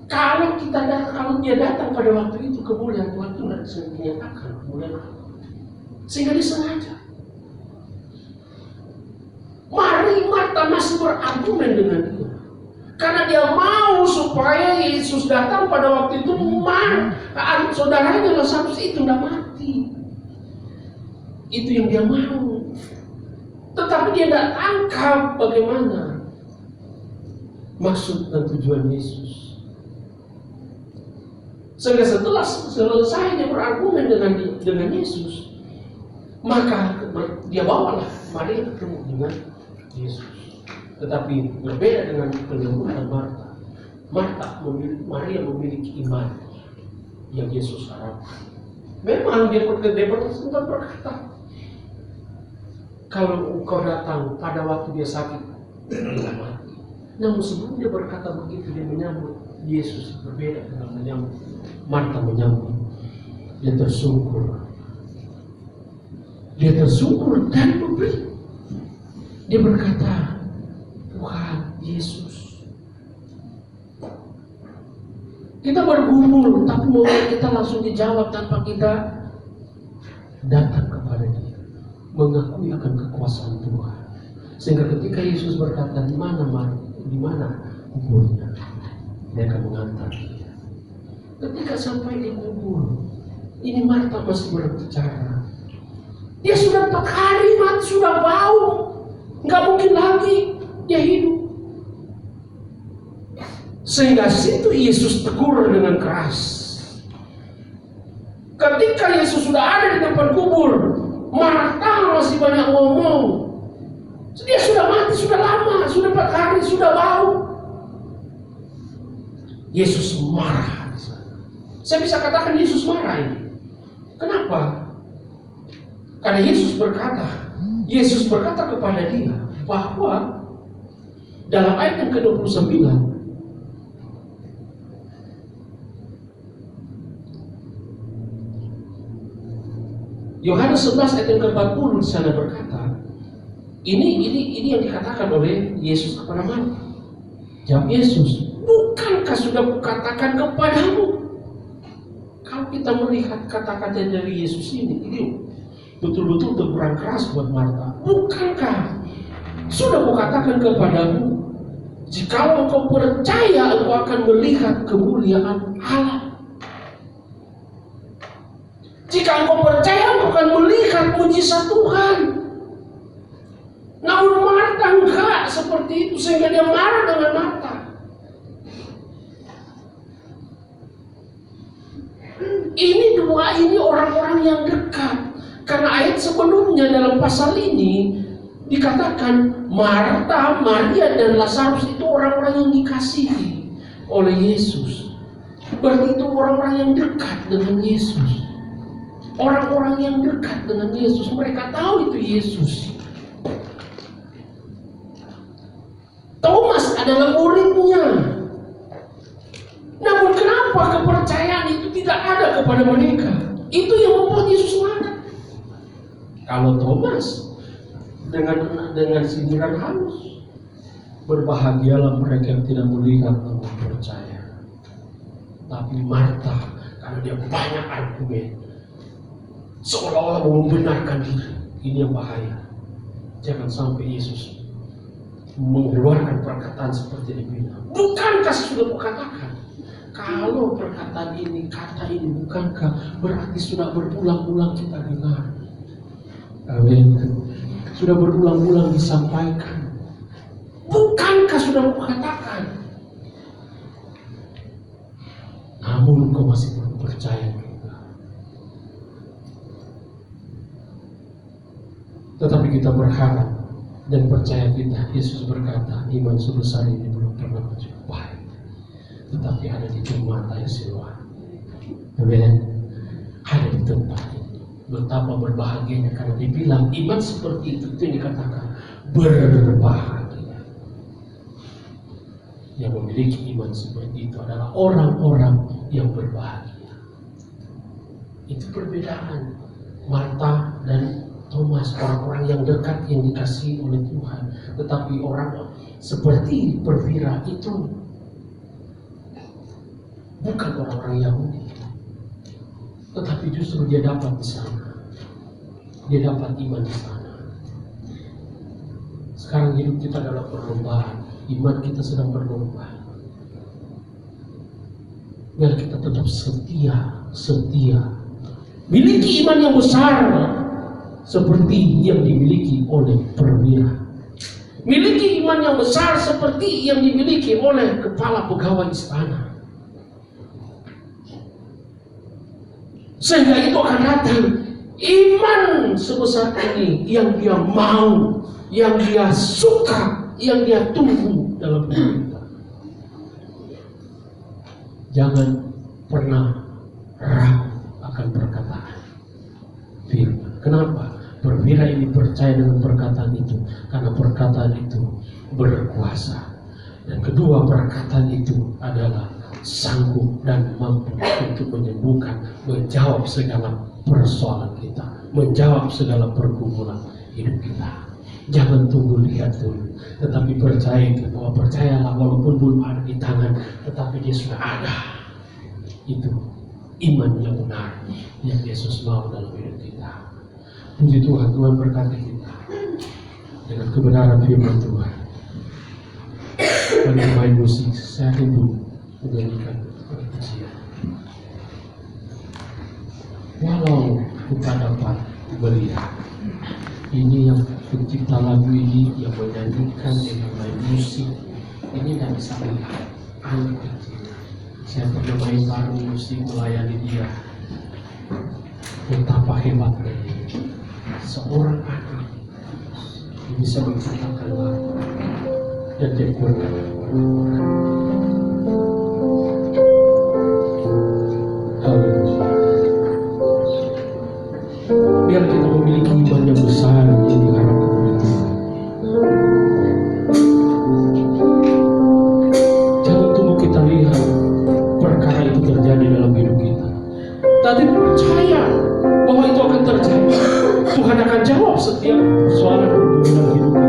kalau dia datang pada waktu itu kemuliaan Tuhan itu tidak bisa dinyatakan kemuliaan apa. Sehingga disengaja. Marta masih berargumen dengan dia. Karena dia mau supaya Yesus datang pada waktu itu, saudaranya Lazarus itu tidak mati. Itu yang dia mau. Tetapi dia tidak tangkap bagaimana maksud dan tujuan Yesus. Sehingga setelah selesai dia berargumen dengan Yesus, maka dia bawalah Maria ketemu dengan Yesus. Tetapi berbeda dengan penyembuhan Marta. Maria memiliki iman yang Yesus harapkan. Memang dia berkata, kalau engkau datang pada waktu dia sakit, dia mati. Namun sebelum dia berkata begitu, dia menyambut Yesus. Berbeda dengan menyambut Marta menyambut. Dia tersungkur dan memberi. Dia berkata, Tuhan Yesus. Kita bergumul, tapi mau kita langsung dijawab tanpa kita datang kepada dia, mengakui akan kekuasaan Tuhan. Sehingga ketika Yesus berkata, di mana kuburnya, dia akan mengantar dia. Ketika sampai di kubur, ini Marta masih berbicara. Dia sudah 4 hari mati, sudah bau, nggak mungkin lagi dia hidup. Sehingga situ Yesus tegur dengan keras. Ketika Yesus sudah ada di depan kubur, Marta masih banyak ngomong. Dia sudah mati, sudah lama, sudah 4 hari, sudah bau. Yesus marah. Saya bisa katakan Yesus marah ini. Kenapa? Karena Yesus berkata kepada dia bahwa dalam ayat yang ke-29, Yohanes 11 ayat yang ke-40 di sana berkata, ini yang dikatakan oleh Yesus kepada Marta. Jawab Yesus, bukankah sudah kukatakan kepadamu? Kalau kita melihat kata-kata dari Yesus ini betul-betul terkurang keras buat Marta. Bukankah sudah kukatakan kepadamu, jikalau engkau percaya, engkau akan melihat kemuliaan Allah. Jika engkau percaya, engkau akan melihat mujizat Tuhan. Namun Marta enggak seperti itu, sehingga dia marah dengan Marta. Ini dua ini orang-orang yang dekat. Karena ayat sebelumnya dalam pasal ini dikatakan Marta, Maria, dan Lazarus itu orang-orang yang dikasihi oleh Yesus. Berarti itu orang-orang yang dekat dengan Yesus. Orang-orang yang dekat dengan Yesus, mereka tahu itu Yesus. Thomas adalah muridnya. Namun kenapa kepercayaan itu tidak ada kepada mereka? Itu yang membuat Yesus marah. Kalau Thomas dengan sindiran halus, Berbahagialah mereka yang tidak melihat namun percaya. tapi Marta karena dia banyak argumen, seolah-olah membenarkan diri. Ini yang bahaya. Jangan sampai Yesus mengeluarkan perkataan seperti ini. Bukankah sudah kukatakan? Kalau perkataan ini, kata ini bukankah, berarti sudah berulang-ulang kita dengar. Amin. Sudah berulang-ulang disampaikan. Bukankah sudah kukatakan? Namun kau masih belum percaya juga. Tetapi kita berharap dan percaya kita. Yesus berkata, iman sebesar ini belum pernah mencapai, tetapi ada di jemaat yang Siloam. Amin. Ada di tempat ini. Betapa berbahagianya karena dibilang iman seperti itu yang dikatakan berbahagia. Yang memiliki iman seperti itu adalah orang-orang yang berbahagia. Itu perbedaan Marta dan Thomas, orang-orang yang dekat yang dikasihi oleh Tuhan. Tetapi orang seperti perwira itu bukan orang-orang Yahudi, tetapi justru dia dapat di sana. Dia dapat iman di sana. Sekarang hidup kita adalah perlombaan. Iman kita sedang berlomba. Biar kita tetap setia. Miliki iman yang besar seperti yang dimiliki oleh perwira. Miliki iman yang besar seperti yang dimiliki oleh kepala pegawai istana. Sehingga itu akan datang iman sebesar ini yang dia mau, yang dia suka, yang dia tunggu dalam hidup kita. Jangan pernah ragu akan perkataan firman. Kenapa? Perwira ini percaya dengan perkataan itu karena perkataan itu berkuasa. Dan kedua, perkataan itu adalah sanggup dan mampu untuk menyembuhkan, menjawab segala persoalan kita, menjawab segala pergumulan hidup kita. Jangan tunggu lihat dulu, tetapi percaya bahwa percayalah walaupun belum ada di tangan, tetapi dia sudah ada. Itu iman yang benar yang Yesus mau dalam hidup kita. Puji Tuhan, Tuhan berkati kita dengan kebenaran firman Tuhan. Bagi pemain musik, saya rindu menyanyikan pujian. Walau kita dapat melihat, ini yang pencipta lagu ini, yang menyanyikan, yang main musik, ini tidak bisa melihat anak kecil. Saya pernah main bareng musik melayani dia. Betapa hebatnya seorang anak yang bisa menciptakan lagu dan dia berkata, haleluya. Biar kita memiliki iman yang besar yang diharapkan oleh Tuhan. Jangan tunggu kita lihat perkara itu terjadi dalam hidup kita, tapi percaya bahwa itu akan terjadi. Tuhan akan jawab setiap persoalan dalam hidup kita.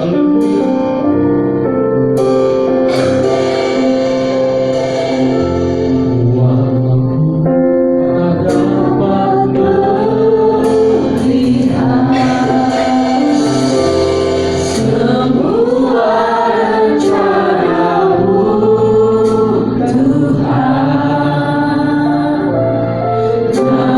Haleluya. Tuhan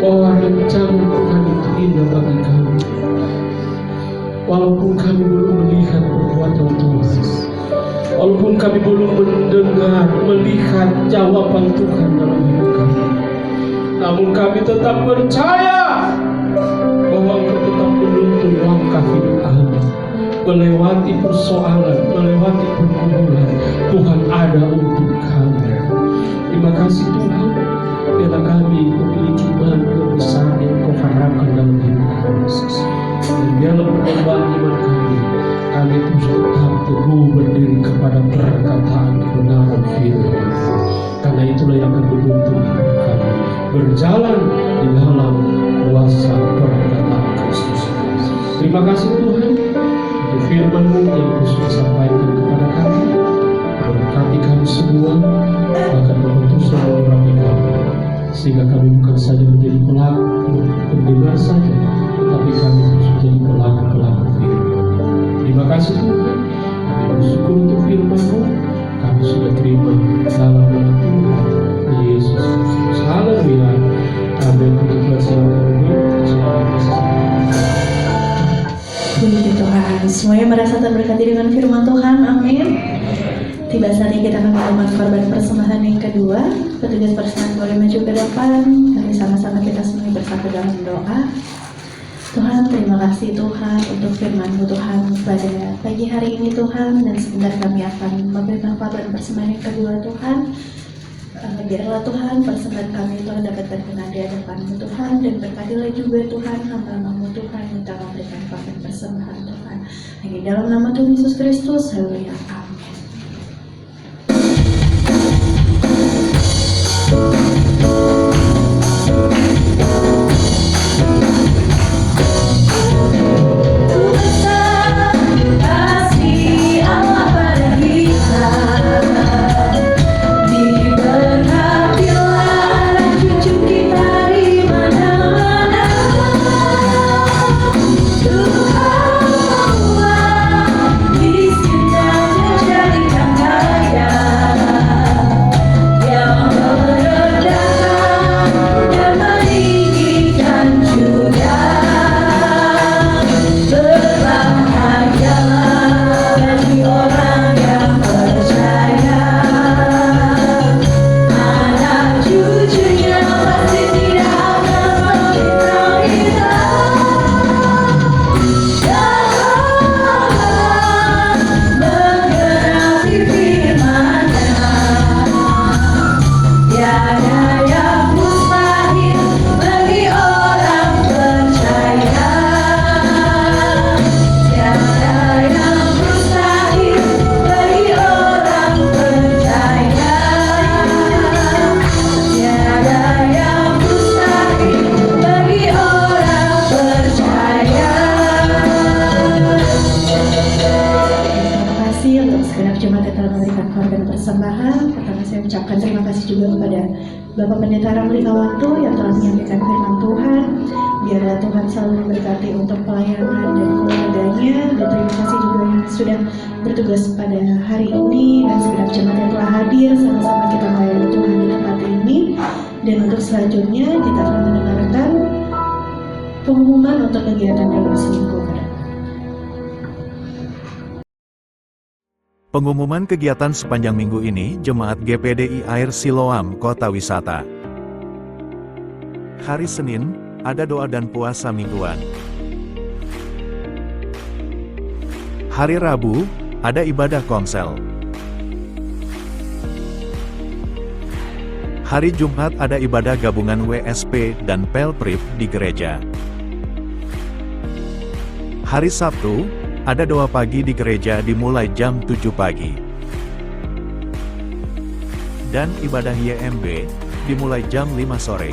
bahwa rencana Tuhan itu indah bagi kami. Walaupun kami belum melihat perbuatan Tuhan, walaupun kami belum mendengar, melihat jawaban Tuhan dalam hidup kami, namun kami tetap percaya bahwa Engkau tetap menuntun langkah hidup kami. Melewati persoalan, melewati pergumulan, Tuhan ada untuk kami. Terima kasih Tuhan, biarlah kami memiliki iman yang besar yang Kau harapkan dalam hidup kami, Yesus. Dan biarlah perkembangan iman kami terus tetap teguh berdiri kepada perkataan kebenaran firman. Karena itulah yang akan menuntun hidup kami berjalan di dalam kuasa perkataan Kristus. Terima kasih Tuhan untuk firman-Mu yang Kau sudah sampaikan kepada kami. Berkati kami semua, bahkan mengutus dan memberkati kami, sehingga kami bukan saja menjadi pelaku pendengar saja, tetapi kami harus menjadi pelaku-pelaku firman. Terima kasih Tuhan, kami bersyukur untuk firman-Mu. Kami sudah terima dalam nama Tuhan Yesus Kristus. Haleluya. Amin. Puji Tuhan, semuanya merasa terberkati dengan firman Tuhan. Amin. Tiba saatnya kita akan melakukan korban persembahan yang kedua. Petugas persembahan boleh maju ke depan. Mari sama-sama kita semua bersatu dalam doa. Tuhan, terima kasih Tuhan untuk firman-Mu Tuhan pada pagi hari ini Tuhan. Dan sebentar kami akan memberikan korban persembahan yang kedua Tuhan. Biarlah Tuhan persembahan kami Tuhan dapat berkenan di hadapan-Mu Tuhan. Dan berkatilah juga Tuhan hamba-Mu Tuhan yang telah memberikan korban persembahan Tuhan. Hanya dalam nama Tuhan Yesus Kristus. Haleluya. Amin. Bapak Pendeta Ramli Kawantu yang telah menyampaikan firman Tuhan. Biarlah Tuhan selalu memberkati untuk pelayanan dan keluarganya. Dan terima kasih juga yang sudah bertugas pada hari ini dan segenap jemaat yang telah hadir sama-sama kita melayani Tuhan di tempat ini. Dan untuk selanjutnya kita akan mendengarkan pengumuman untuk kegiatan dalam seminggu. Pengumuman kegiatan sepanjang minggu ini, Jemaat GPDI Air Siloam Kota Wisata. Hari Senin, ada doa dan puasa mingguan. Hari Rabu, ada ibadah konsel. Hari Jumat ada ibadah gabungan WSP dan Pelprif di gereja. Hari Sabtu, ada doa pagi di gereja dimulai jam 7 pagi. Dan ibadah YMB dimulai jam 5 sore.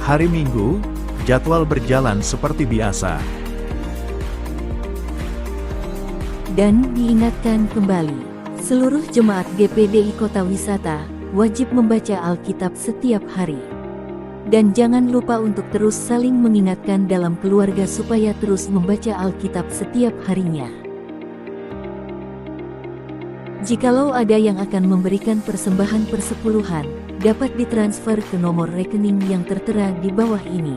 Hari Minggu, jadwal berjalan seperti biasa. Dan diingatkan kembali, seluruh jemaat GPDI Kota Wisata wajib membaca Alkitab setiap hari. Dan jangan lupa untuk terus saling mengingatkan dalam keluarga supaya terus membaca Alkitab setiap harinya. Jikalau ada yang akan memberikan persembahan persepuluhan, dapat ditransfer ke nomor rekening yang tertera di bawah ini.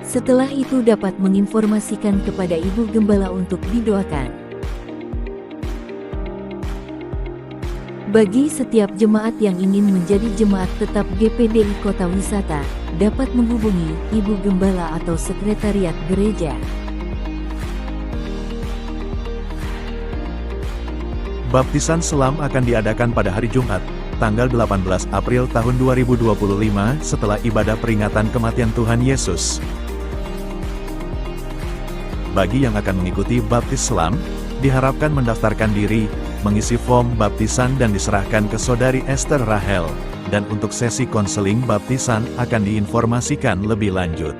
Setelah itu dapat menginformasikan kepada Ibu Gembala untuk didoakan. Bagi setiap jemaat yang ingin menjadi jemaat tetap GPDI Kota Wisata, dapat menghubungi Ibu Gembala atau Sekretariat Gereja. Baptisan selam akan diadakan pada hari Jumat, tanggal 18 April tahun 2025 setelah ibadah peringatan kematian Tuhan Yesus. Bagi yang akan mengikuti baptis selam, diharapkan mendaftarkan diri, mengisi form baptisan dan diserahkan ke Saudari Esther Rahel, dan untuk sesi konseling baptisan akan diinformasikan lebih lanjut.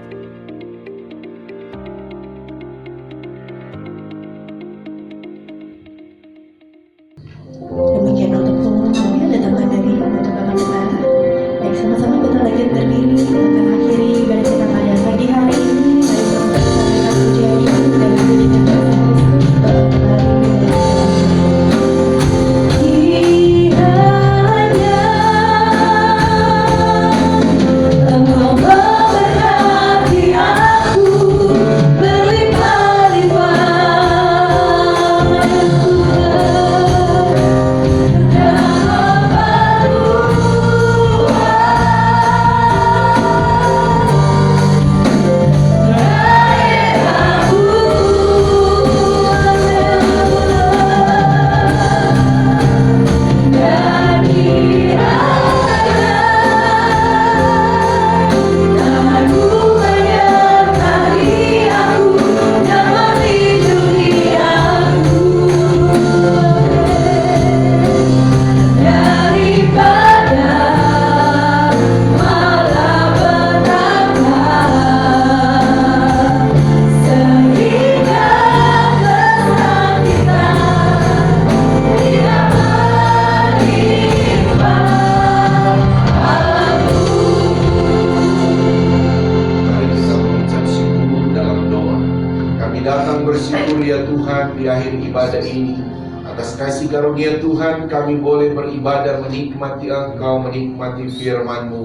Demikian untuk pengumumannya, datanglah dari untuk Bapak Kepala. Baik, sama-sama kita lanjut berdiri untuk mengakhiri ibadah kita pada pagi hari ini. Mari sama-sama kita puji dan pujikan Kristus. Bapak Kepala bersyukur ya Tuhan di akhir ibadah ini. Atas kasih karunia Tuhan kami boleh beribadah menikmati Engkau, menikmati firman-Mu.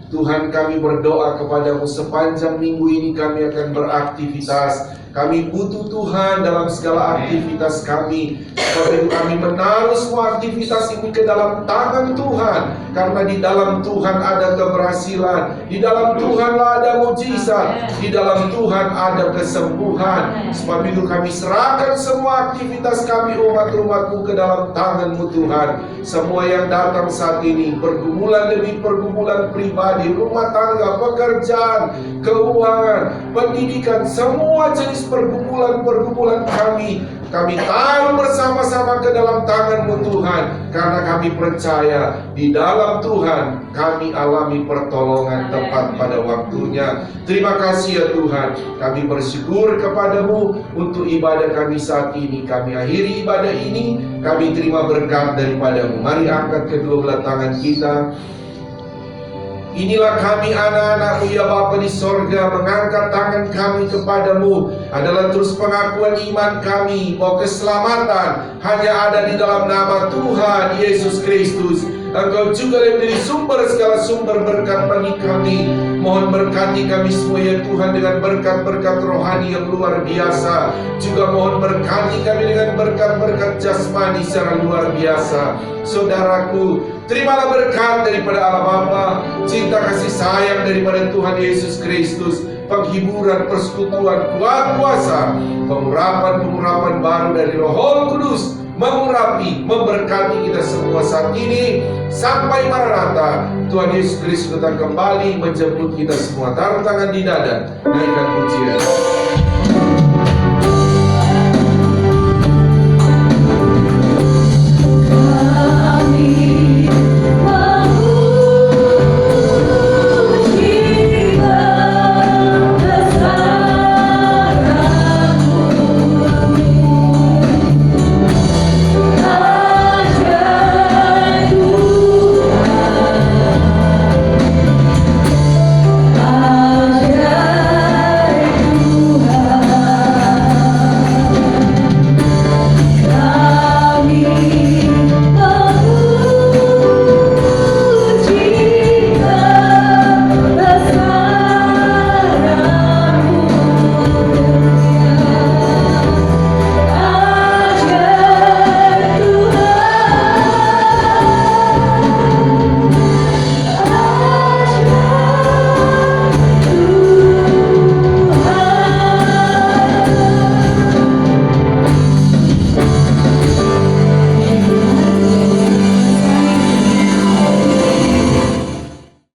Tuhan, kami berdoa kepadamu sepanjang minggu ini kami akan beraktivitas. Kami butuh Tuhan dalam segala aktivitas kami. Sebab itu kami menaruh semua aktivitas ini ke dalam tangan Tuhan. Karena di dalam Tuhan ada keberhasilan. Di dalam Tuhanlah ada mujizat. Di dalam Tuhan ada kesembuhan. Sebab itu kami serahkan semua aktivitas kami umat-umat-Mu ke dalam tangan-Mu Tuhan. Semua yang datang saat ini, pergumulan demi pergumulan pribadi, rumah tangga, pekerjaan, keuangan, pendidikan, semua jenis pergumulan-pergumulan kami taruh bersama-sama ke dalam tangan-Mu Tuhan. Karena kami percaya di dalam Tuhan kami alami pertolongan tepat pada waktunya. Terima kasih ya Tuhan. Kami bersyukur kepadamu untuk ibadah kami saat ini. Kami akhiri ibadah ini, kami terima berkat daripadamu. Mari angkat kedua belah tangan kita. Inilah kami anak-anak-Mu ya Bapa di sorga, mengangkat tangan kami kepadamu adalah terus pengakuan iman kami bahwa keselamatan hanya ada di dalam nama Tuhan Yesus Kristus. Engkau juga yang menjadi sumber segala sumber berkat bagi kami. Mohon berkati kami semua ya Tuhan dengan berkat-berkat rohani yang luar biasa. Juga mohon berkati kami dengan berkat-berkat jasmani secara luar biasa. Saudaraku, terimalah berkat daripada Allah Bapa, cinta kasih sayang daripada Tuhan Yesus Kristus, penghiburan, persekutuan, kuat kuasa, pengurapan-pengurapan baru dari Roh Kudus, mengurapi, memberkati kita semua saat ini sampai Maranatha. Tuhan Yesus Kristus datang kembali menjemput kita semua. Taruh tangan di dada, naikkan pujian.